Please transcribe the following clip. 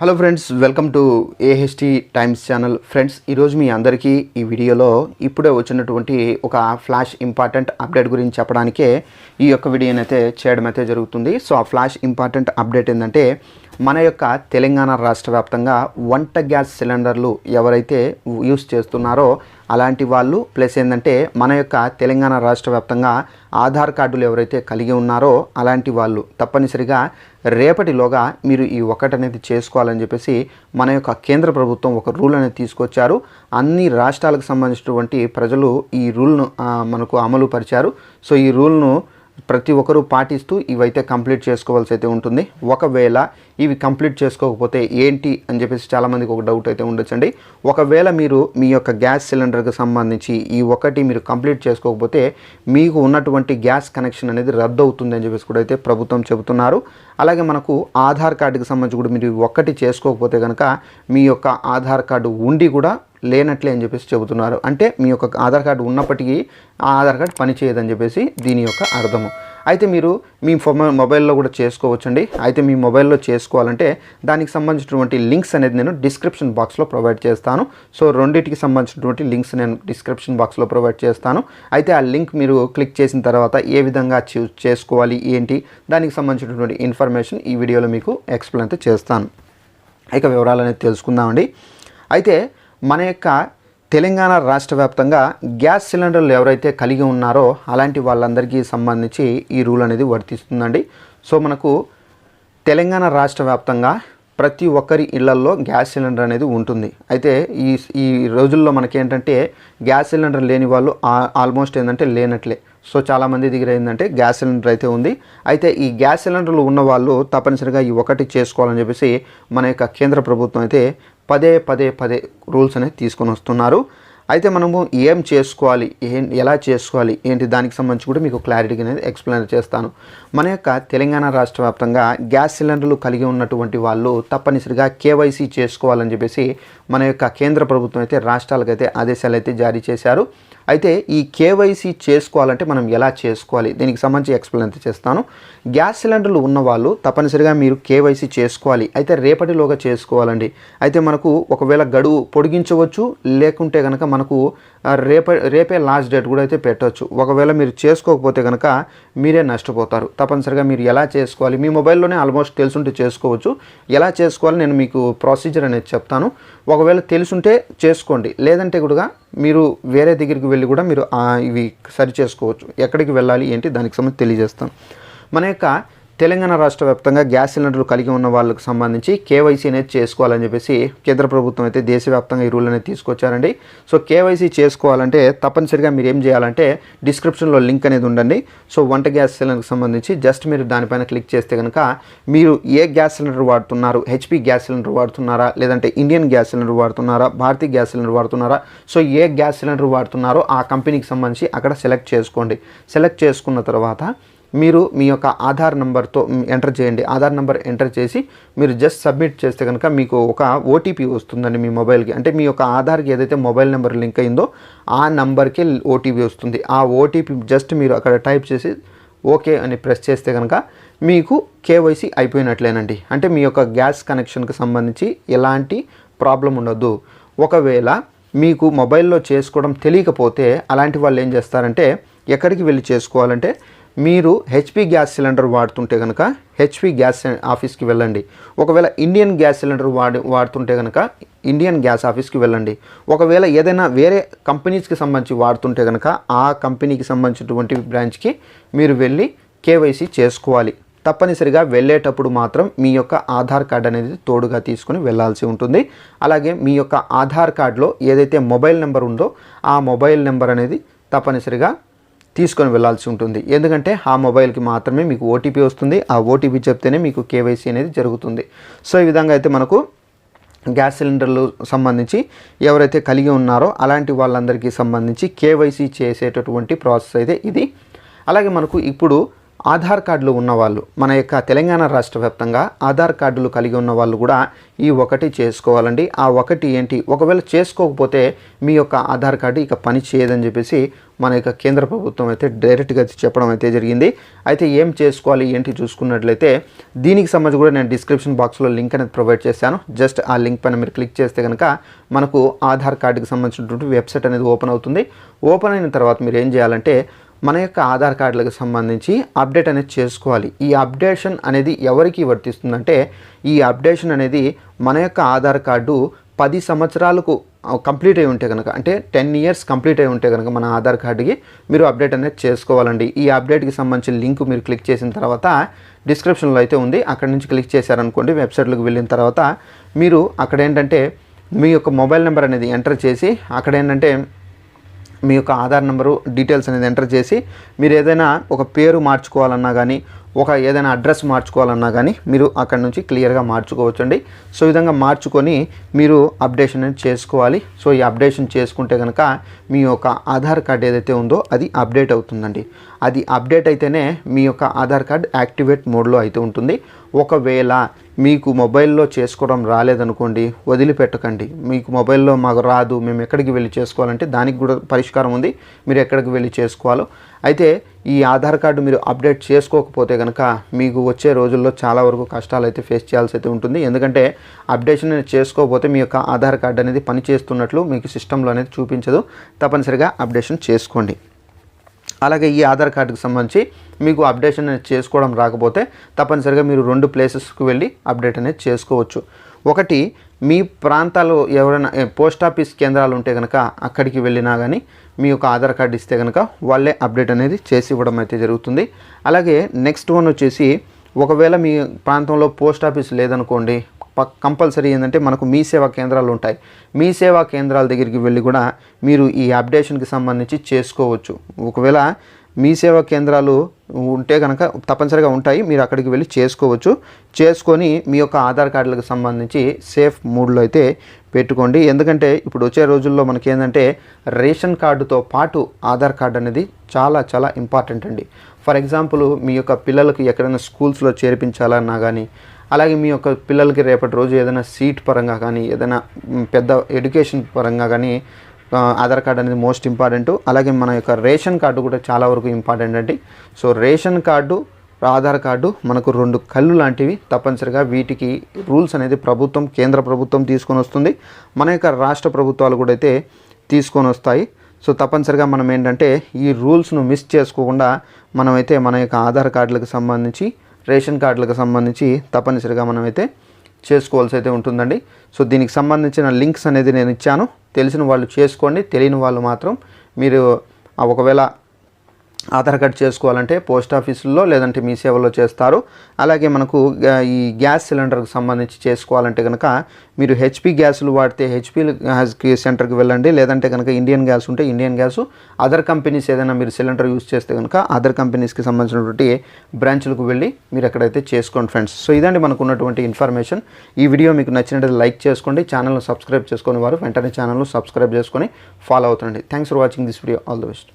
Hello friends, welcome to AHT times channel. Friends, ఈరోజు మీ అందరికీ ఈ వీడియోలో ఇప్పుడే వచ్చినటువంటి ఒక ఫ్లాష్ ఇంపార్టెంట్ అప్డేట్ గురించి చెప్పడానికే ఈ యొక్క వీడియోని అయితే చేయడం అయితే జరుగుతుంది. సో ఆ ఫ్లాష్ ఇంపార్టెంట్ అప్డేట్ ఏంటంటే, మన యొక్క తెలంగాణ రాష్ట్ర వ్యాప్తంగా వంట గ్యాస్ సిలిండర్లు ఎవరైతే యూస్ చేస్తున్నారో అలాంటి వాళ్ళు, ప్లస్ ఏంటంటే మన యొక్క తెలంగాణ రాష్ట్ర వ్యాప్తంగా ఆధార్ కార్డులు ఎవరైతే కలిగి ఉన్నారో అలాంటి వాళ్ళు తప్పనిసరిగా రేపటిలోగా మీరు ఈ ఒక్కటనేది చేసుకోవాలని చెప్పేసి మన యొక్క కేంద్ర ప్రభుత్వం ఒక రూల్ అనేది తీసుకొచ్చారు. అన్ని రాష్ట్రాలకు సంబంధించినటువంటి ప్రజలు ఈ రూల్ను మనకు అమలు పరిచారు. సో ఈ రూల్ను ప్రతి ఒక్కరూ పాటిస్తూ ఇవైతే కంప్లీట్ చేసుకోవాల్సి అయితే ఉంటుంది. ఒకవేళ ఇవి కంప్లీట్ చేసుకోకపోతే ఏంటి అని చెప్పేసి చాలామందికి ఒక డౌట్ అయితే ఉండొచ్చండి. ఒకవేళ మీరు మీ యొక్క గ్యాస్ సిలిండర్కి సంబంధించి ఈ ఒకటి మీరు కంప్లీట్ చేసుకోకపోతే మీకు ఉన్నటువంటి గ్యాస్ కనెక్షన్ అనేది రద్దు అవుతుంది అని చెప్పేసి కూడా అయితే ప్రభుత్వం చెబుతున్నారు. అలాగే మనకు ఆధార్ కార్డుకి సంబంధించి కూడా మీరు ఒక్కటి చేసుకోకపోతే కనుక మీ యొక్క ఆధార్ కార్డు ఉండి కూడా లేనట్లే అని చెప్పేసి చెబుతున్నారు. అంటే మీ యొక్క ఆధార్ కార్డు ఉన్నప్పటికీ ఆ ఆధార్ కార్డు పనిచేయదని చెప్పేసి దీని యొక్క అర్థము. అయితే మీరు మీ మొబైల్లో కూడా చేసుకోవచ్చండి. అయితే మీ మొబైల్లో చేసుకోవాలంటే దానికి సంబంధించినటువంటి లింక్స్ అనేది నేను డిస్క్రిప్షన్ బాక్స్లో ప్రొవైడ్ చేస్తాను. సో రెండింటికి సంబంధించినటువంటి లింక్స్ నేను డిస్క్రిప్షన్ బాక్స్లో ప్రొవైడ్ చేస్తాను. అయితే ఆ లింక్ మీరు క్లిక్ చేసిన తర్వాత ఏ విధంగా చేసుకోవాలి ఏంటి దానికి సంబంధించినటువంటి ఇన్ఫర్మేషన్ ఈ వీడియోలో మీకు ఎక్స్ప్లెయిన్ అయితే చేస్తాను. ఇక వివరాలు అనేది తెలుసుకుందామండి. అయితే మన యొక్క తెలంగాణ రాష్ట్ర వ్యాప్తంగా గ్యాస్ సిలిండర్లు ఎవరైతే కలిగి ఉన్నారో అలాంటి వాళ్ళందరికీ సంబంధించి ఈ రూల్ అనేది వర్తిస్తుందండి. సో మనకు తెలంగాణ రాష్ట్ర వ్యాప్తంగా ప్రతి ఒక్కరి ఇళ్లల్లో గ్యాస్ సిలిండర్ అనేది ఉంటుంది. అయితే ఈ రోజుల్లో మనకేంటంటే గ్యాస్ సిలిండర్ లేని వాళ్ళు ఆల్మోస్ట్ ఏంటంటే లేనట్లే. సో చాలామంది దగ్గర ఏంటంటే గ్యాస్ సిలిండర్ అయితే ఉంది. అయితే ఈ గ్యాస్ సిలిండర్లు ఉన్న వాళ్ళు తప్పనిసరిగా ఈ ఒకటి చేసుకోవాలని చెప్పేసి మన యొక్క కేంద్ర ప్రభుత్వం అయితే పదే రూల్స్ అనేది తీసుకొని వస్తున్నారు. అయితే మనము ఏం చేసుకోవాలి, ఎలా చేసుకోవాలి ఏంటి దానికి సంబంధించి కూడా మీకు క్లారిటీగా అనేది ఎక్స్ప్లెయిన్ చేస్తాను. మన యొక్క తెలంగాణ రాష్ట్ర వ్యాప్తంగా గ్యాస్ సిలిండర్లు కలిగి ఉన్నటువంటి వాళ్ళు తప్పనిసరిగా కేవైసీ చేసుకోవాలని చెప్పేసి మన యొక్క కేంద్ర ప్రభుత్వం అయితే రాష్ట్రాలకైతే ఆదేశాలు అయితే జారీ చేశారు. అయితే ఈ కేవైసీ చేసుకోవాలంటే మనం ఎలా చేసుకోవాలి దీనికి సంబంధించి ఎక్స్ప్లెయిన్ అయితే చేస్తాను. గ్యాస్ సిలిండర్లు ఉన్నవాళ్ళు తప్పనిసరిగా మీరు కేవైసీ చేసుకోవాలి. అయితే రేపటిలోగా చేసుకోవాలండి. అయితే మనకు ఒకవేళ గడువు పొడిగించవచ్చు, లేకుంటే కనుక మనకు రేపే లాస్ట్ డేట్ కూడా అయితే పెట్టవచ్చు. ఒకవేళ మీరు చేసుకోకపోతే కనుక మీరే నష్టపోతారు. తప్పనిసరిగా మీరు ఎలా చేసుకోవాలి మీ మొబైల్లోనే ఆల్మోస్ట్ తెలుసుంటే చేసుకోవచ్చు. ఎలా చేసుకోవాలి నేను మీకు ప్రొసీజర్ అనేది చెప్తాను. ఒకవేళ తెలుసుంటే చేసుకోండి, లేదంటే కూడా మీరు వేరే దగ్గరికి వెళ్ళి కూడా మీరు ఇవి సరి చేసుకోవచ్చు. ఎక్కడికి వెళ్ళాలి ఏంటి దానికి సంబంధించి తెలియజేస్తాను. మన యొక్క తెలంగాణ రాష్ట్ర వ్యాప్తంగా గ్యాస్ సిలిండర్లు కలిగి ఉన్న వాళ్ళకి సంబంధించి కేవైసీ అనేది చేసుకోవాలని చెప్పేసి కేంద్ర ప్రభుత్వం అయితే దేశవ్యాప్తంగా ఈ రూల్ అనేది తీసుకొచ్చారండి. సో కేవైసీ చేసుకోవాలంటే తప్పనిసరిగా మీరు ఏం చేయాలంటే డిస్క్రిప్షన్లో లింక్ అనేది ఉండండి. సో వంట గ్యాస్ సిలిండర్కి సంబంధించి జస్ట్ మీరు దానిపైన క్లిక్ చేస్తే కనుక మీరు ఏ గ్యాస్ సిలిండర్ వాడుతున్నారు, హెచ్పి గ్యాస్ సిలిండర్ వాడుతున్నారా, లేదంటే ఇండియన్ గ్యాస్ సిలిండర్ వాడుతున్నారా, భారతీయ గ్యాస్ సిలిండర్ వాడుతున్నారా, సో ఏ గ్యాస్ సిలిండర్ వాడుతున్నారో ఆ కంపెనీకి సంబంధించి అక్కడ సెలెక్ట్ చేసుకోండి. సెలెక్ట్ చేసుకున్న తర్వాత మీరు మీ యొక్క ఆధార్ నెంబర్తో ఎంటర్ చేయండి. ఆధార్ నెంబర్ ఎంటర్ చేసి మీరు జస్ట్ సబ్మిట్ చేస్తే కనుక మీకు ఒక ఓటీపీ వస్తుందండి మీ మొబైల్కి. అంటే మీ యొక్క ఆధార్కి ఏదైతే మొబైల్ నెంబర్ లింక్ అయిందో ఆ నెంబర్కి ఓటీపీ వస్తుంది. ఆ ఓటీపీ జస్ట్ మీరు అక్కడ టైప్ చేసి ఓకే అని ప్రెస్ చేస్తే కనుక మీకు కేవైసీ అయిపోయినట్లేనండి. అంటే మీ యొక్క గ్యాస్ కనెక్షన్కి సంబంధించి ఎలాంటి ప్రాబ్లం ఉండదు. ఒకవేళ మీకు మొబైల్లో చేసుకోవడం తెలియకపోతే అలాంటి వాళ్ళు ఏం చేస్తారంటే ఎక్కడికి వెళ్ళి చేసుకోవాలంటే మీరు హెచ్పి గ్యాస్ సిలిండర్ వాడుతుంటే కనుక హెచ్పి గ్యాస్ ఆఫీస్కి వెళ్ళండి. ఒకవేళ ఇండియన్ గ్యాస్ సిలిండర్ వాడుతుంటే కనుక ఇండియన్ గ్యాస్ ఆఫీస్కి వెళ్ళండి. ఒకవేళ ఏదైనా వేరే కంపెనీస్కి సంబంధించి వాడుతుంటే కనుక ఆ కంపెనీకి సంబంధించినటువంటి బ్రాంచ్కి మీరు వెళ్ళి కేవైసీ చేసుకోవాలి. తప్పనిసరిగా వెళ్ళేటప్పుడు మాత్రం మీ యొక్క ఆధార్ కార్డు అనేది తోడుగా తీసుకుని వెళ్ళాల్సి ఉంటుంది. అలాగే మీ యొక్క ఆధార్ కార్డులో ఏదైతే మొబైల్ నెంబర్ ఉందో ఆ మొబైల్ నెంబర్ అనేది తప్పనిసరిగా తీసుకొని వెళ్ళాల్సి ఉంటుంది. ఎందుకంటే ఆ మొబైల్కి మాత్రమే మీకు ఓటీపీ వస్తుంది. ఆ ఓటీపీ చెప్తేనే మీకు కేవైసీ అనేది జరుగుతుంది. సో ఈ విధంగా అయితే మనకు గ్యాస్ సిలిండర్లు సంబంధించి ఎవరైతే కలిగి ఉన్నారో అలాంటి వాళ్ళందరికీ సంబంధించి కేవైసీ చేసేటటువంటి ప్రాసెస్ అయితే ఇది. అలాగే మనకు ఇప్పుడు ఆధార్ కార్డులు ఉన్నవాళ్ళు, మన యొక్క తెలంగాణ రాష్ట్ర వ్యాప్తంగా ఆధార్ కార్డులు కలిగి ఉన్న వాళ్ళు కూడా ఈ ఒకటి చేసుకోవాలండి. ఆ ఒకటి ఏంటి, ఒకవేళ చేసుకోకపోతే మీ యొక్క ఆధార్ కార్డు ఇక పని చేయదని చెప్పేసి మన యొక్క కేంద్ర ప్రభుత్వం అయితే డైరెక్ట్గా చెప్పడం అయితే జరిగింది. అయితే ఏం చేసుకోవాలి ఏంటి చూసుకున్నట్లయితే దీనికి సంబంధించి కూడా నేను డిస్క్రిప్షన్ బాక్స్లో లింక్ అనేది ప్రొవైడ్ చేశాను. జస్ట్ ఆ లింక్ పైన మీరు క్లిక్ చేస్తే కనుక మనకు ఆధార్ కార్డుకి సంబంధించినటువంటి వెబ్సైట్ అనేది ఓపెన్ అవుతుంది. ఓపెన్ అయిన తర్వాత మీరు ఏం చేయాలంటే మన యొక్క ఆధార్ కార్డులకు సంబంధించి అప్డేట్ అనేది చేసుకోవాలి. ఈ అప్డేషన్ అనేది ఎవరికి వర్తిస్తుందంటే ఈ అప్డేషన్ అనేది మన యొక్క ఆధార్ కార్డు 10 సంవత్సరాలకు కంప్లీట్ అయి ఉంటే కనుక, అంటే 10 ఇయర్స్ కంప్లీట్ అయి ఉంటే కనుక మన ఆధార్ కార్డుకి మీరు అప్డేట్ అనేది చేసుకోవాలండి. ఈ అప్డేట్కి సంబంధించిన లింక్ మీరు క్లిక్ చేసిన తర్వాత డిస్క్రిప్షన్లో అయితే ఉంది, అక్కడ నుంచి క్లిక్ చేశారనుకోండి వెబ్సైట్లోకి వెళ్ళిన తర్వాత మీరు అక్కడ ఏంటంటే మీ యొక్క మొబైల్ నెంబర్ అనేది ఎంటర్ చేసి అక్కడ ఏంటంటే మీ యొక్క ఆధార్ నెంబరు డీటెయిల్స్ అనేది ఎంటర్ చేసి మీరు ఏదైనా ఒక పేరు మార్చుకోవాలన్నా కానీ ఏదైనా అడ్రస్ మార్చుకోవాలన్నా కానీ మీరు అక్కడ నుంచి క్లియర్గా మార్చుకోవచ్చండి. సో ఈ విధంగా మార్చుకొని మీరు అప్డేషన్ అనేది చేసుకోవాలి. సో ఈ అప్డేషన్ చేసుకుంటే కనుక మీ యొక్క ఆధార్ కార్డ్ ఏదైతే ఉందో అది అప్డేట్ అవుతుందండి. అది అప్డేట్ అయితేనే మీ యొక్క ఆధార్ కార్డ్ యాక్టివేట్ మోడ్లో అయితే ఉంటుంది. ఒకవేళ మీకు మొబైల్లో చేసుకోవడం రాలేదనుకోండి, వదిలిపెట్టకండి. మీకు మొబైల్లో మాకు రాదు, మేము ఎక్కడికి వెళ్ళి చేసుకోవాలంటే దానికి కూడా పరిష్కారం ఉంది, మీరు ఎక్కడికి వెళ్ళి చేసుకోవాలో. అయితే ఈ ఆధార్ కార్డు మీరు అప్డేట్ చేసుకోకపోతే కనుక మీకు వచ్చే రోజుల్లో చాలా వరకు కష్టాలు అయితే ఫేస్ చేయాల్సి అయితే ఉంటుంది. ఎందుకంటే అప్డేషన్ చేసుకోకపోతే మీ యొక్క ఆధార్ కార్డు అనేది పనిచేస్తున్నట్లు మీకు సిస్టంలో అనేది చూపించదు. తప్పనిసరిగా అప్డేషన్ చేసుకోండి. అలాగే ఈ ఆధార్ కార్డుకి సంబంధించి మీకు అప్డేషన్ అనేది చేసుకోవడం రాకపోతే తప్పనిసరిగా మీరు 2 ప్లేసెస్కి వెళ్ళి అప్డేట్ అనేది చేసుకోవచ్చు. ఒకటి, మీ ప్రాంతాల్లో ఎవరైనా పోస్ట్ ఆఫీస్ కేంద్రాలు ఉంటే కనుక అక్కడికి వెళ్ళినా కానీ మీ యొక్క ఆధార్ కార్డు ఇస్తే కనుక వాళ్ళే అప్డేట్ అనేది చేసి ఇవ్వడం అయితే జరుగుతుంది. అలాగే నెక్స్ట్ వన్ వచ్చేసి, ఒకవేళ మీ ప్రాంతంలో పోస్ట్ ఆఫీస్ లేదనుకోండి, కంపల్సరీ ఏంటంటే మనకు మీ సేవా కేంద్రాలు ఉంటాయి. మీ సేవా కేంద్రాల దగ్గరికి వెళ్ళి కూడా మీరు ఈ అప్డేషన్కి సంబంధించి చేసుకోవచ్చు. ఒకవేళ మీ సేవా కేంద్రాలు ఉంటే కనుక తప్పనిసరిగా ఉంటాయి, మీరు అక్కడికి వెళ్ళి చేసుకోవచ్చు. చేసుకొని మీ యొక్క ఆధార్ కార్డులకు సంబంధించి సేఫ్ మోడ్లో అయితే పెట్టుకోండి. ఎందుకంటే ఇప్పుడు వచ్చే రోజుల్లో మనకి ఏంటంటే రేషన్ కార్డుతో పాటు ఆధార్ కార్డు అనేది చాలా చాలా ఇంపార్టెంట్ అండి. ఫర్ ఎగ్జాంపుల్ మీ యొక్క పిల్లలకి ఎక్కడైనా స్కూల్స్లో చేర్పించాలన్నా కానీ, అలాగే మీ యొక్క పిల్లలకి రేపటి రోజు ఏదైనా సీట్ పరంగా కానీ, ఏదైనా పెద్ద ఎడ్యుకేషన్ పరంగా కానీ ఆధార్ కార్డు అనేది మోస్ట్ ఇంపార్టెంట్. అలాగే మన యొక్క రేషన్ కార్డు కూడా చాలా వరకు ఇంపార్టెంట్ అండి. So ration card, Aadhaar card మనకు 2 కళ్ళు లాంటివి. తప్పనిసరిగా వీటికి రూల్స్ అనేది కేంద్ర ప్రభుత్వం తీసుకొని వస్తుంది. మన యొక్క రాష్ట్ర ప్రభుత్వాలు కూడా అయితే తీసుకొని వస్తాయి. సో తప్పనిసరిగా మనం ఏంటంటే ఈ రూల్స్ను మిస్ చేసుకోకుండా మనమైతే మన యొక్క ఆధార్ కార్డులకు సంబంధించి, రేషన్ కార్డులకు సంబంధించి తప్పనిసరిగా మనమైతే చేసుకోవాల్సి అయితే ఉంటుందండి. సో దీనికి సంబంధించిన లింక్స్ అనేది నేను ఇచ్చాను. తెలిసిన వాళ్ళు చేసుకోండి, తెలియని వాళ్ళు మాత్రం మీరు ఒకవేళ ఆధార్ కార్డు చేసుకోవాలంటే పోస్ట్ ఆఫీసుల్లో లేదంటే మీ సేవలో చేస్తారు. అలాగే మనకు ఈ గ్యాస్ సిలిండర్కి సంబంధించి చేసుకోవాలంటే కనుక మీరు హెచ్పి గ్యాసులు వాడితే హెచ్పి గ్యాస్కి సెంటర్కి వెళ్ళండి. లేదంటే కనుక ఇండియన్ గ్యాస్ ఉంటే ఇండియన్ గ్యాసు, అదర్ కంపెనీస్ ఏదైనా మీరు సిలిండర్ యూస్ చేస్తే కనుక అదర్ కంపెనీస్కి సంబంధించినటువంటి బ్రాంచ్లకు వెళ్ళి మీరు ఎక్కడైతే చేసుకోండి ఫ్రెండ్స్. సో ఇదండి మనకు ఉన్నటువంటి ఇన్ఫర్మేషన్. ఈ వీడియో మీకు నచ్చినట్లయితే లైక్ చేసుకోండి, ఛానల్ను సబ్స్క్రైబ్ చేసుకునే వారు వెంటనే ఛానల్ను సబ్స్క్రైబ్ చేసుకొని ఫాలో అవుతుండండి. Thanks for watching this video. All the best.